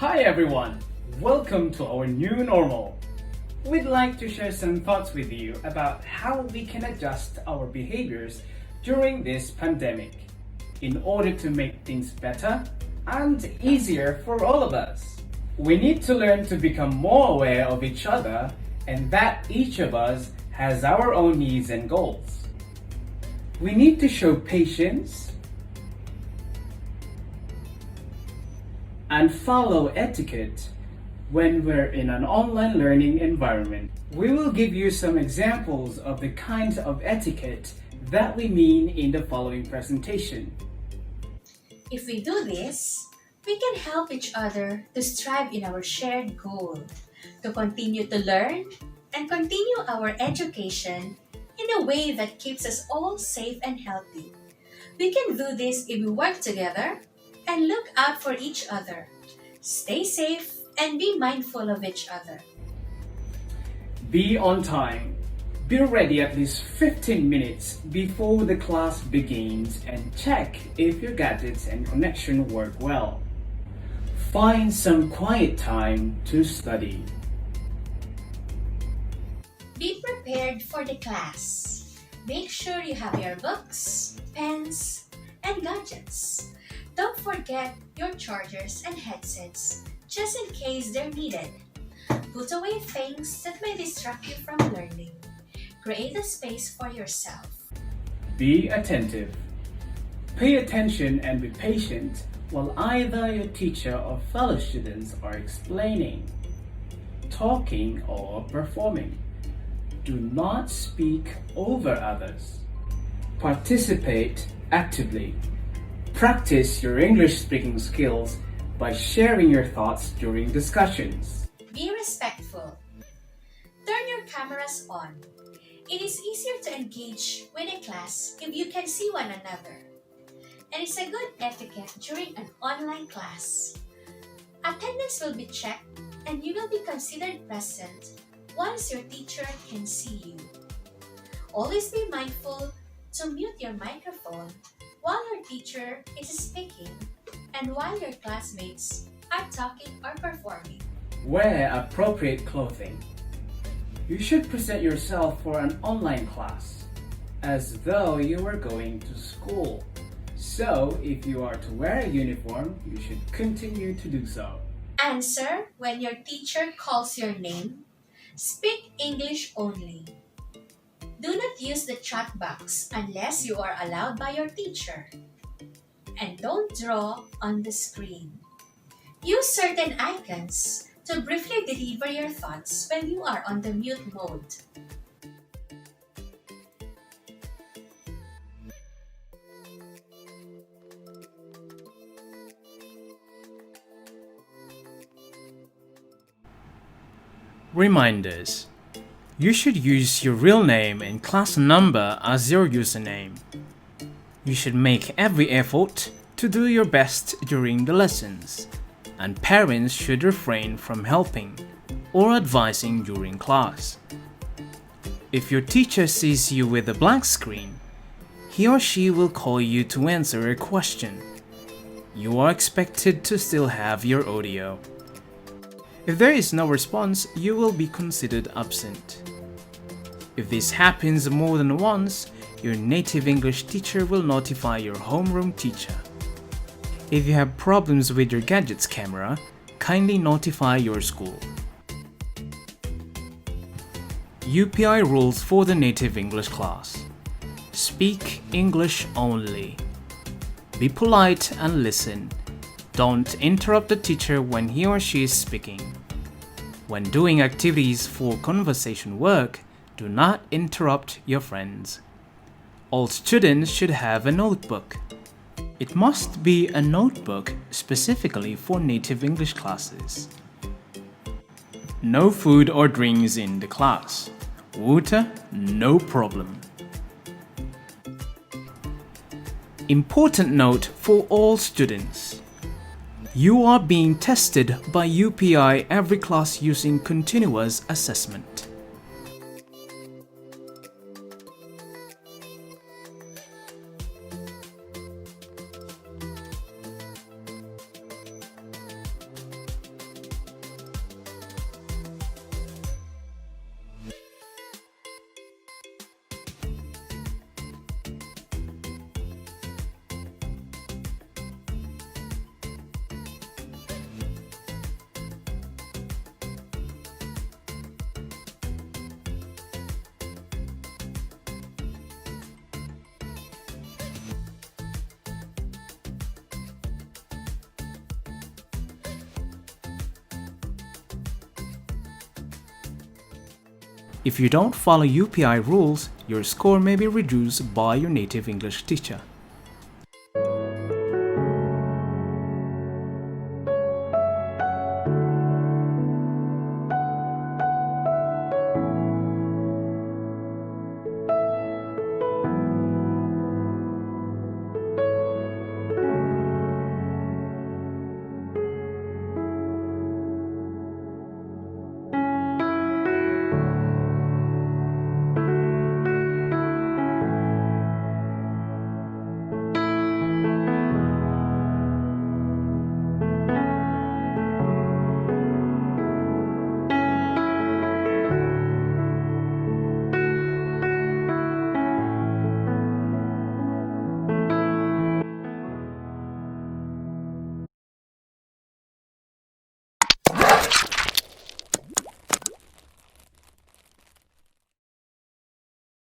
Hi everyone, welcome to our new normal. We'd like to share some thoughts with you about how we can adjust our behaviors during this pandemic in order to make things better and easier for all of us. We need to learn to become more aware of each other and that each of us has our own needs and goals. We need to show patience and follow etiquette when we're in an online learning environment. We will give you some examples of the kinds of etiquette that we mean in the following presentation. If we do this, we can help each other to strive in our shared goal, to continue to learn and continue our education in a way that keeps us all safe and healthy. We can do this if we work together and look out for each other. Stay safe and be mindful of each other. Be on time. Be ready at least 15 minutes before the class begins and check if your gadgets and connection work well. Find some quiet time to study. Be prepared for the class. Make sure you have your books, pens, and gadgets. Don't forget your chargers and headsets, just in case they're needed. Put away things that may distract you from learning. Create a space for yourself. Be attentive. Pay attention and be patient while either your teacher or fellow students are explaining, talking, or performing. Do not speak over others. Participate actively. Practice your English speaking skills by sharing your thoughts during discussions. Be respectful. Turn your cameras on. It is easier to engage with a class if you can see one another. And it's a good etiquette during an online class. Attendance will be checked and you will be considered present once your teacher can see you. Always be mindful to mute your microphone while your teacher is speaking and while your classmates are talking or performing. Wear appropriate clothing. You should present yourself for an online class as though you were going to school. So, if you are to wear a uniform, you should continue to do so. Answer when your teacher calls your name. Speak English only. Do not use the chat box unless you are allowed by your teacher. And don't draw on the screen. Use certain icons to briefly deliver your thoughts when you are on the mute mode. Reminders. You should use your real name and class number as your username. You should make every effort to do your best during the lessons, and parents should refrain from helping or advising during class. If your teacher sees you with a blank screen, he or she will call you to answer a question. You are expected to still have your audio. If there is no response, you will be considered absent. If this happens more than once, your native English teacher will notify your homeroom teacher. If you have problems with your gadget's camera, kindly notify your school. UPI rules for the native English class. Speak English only. Be polite and listen. Don't interrupt the teacher when he or she is speaking. When doing activities for conversation work, do not interrupt your friends. All students should have a notebook. It must be a notebook specifically for native English classes. No food or drinks in the class. Water, no problem. Important note for all students. You are being tested by UPI every class using continuous assessment. If you don't follow UPI rules, your score may be reduced by your native English teacher.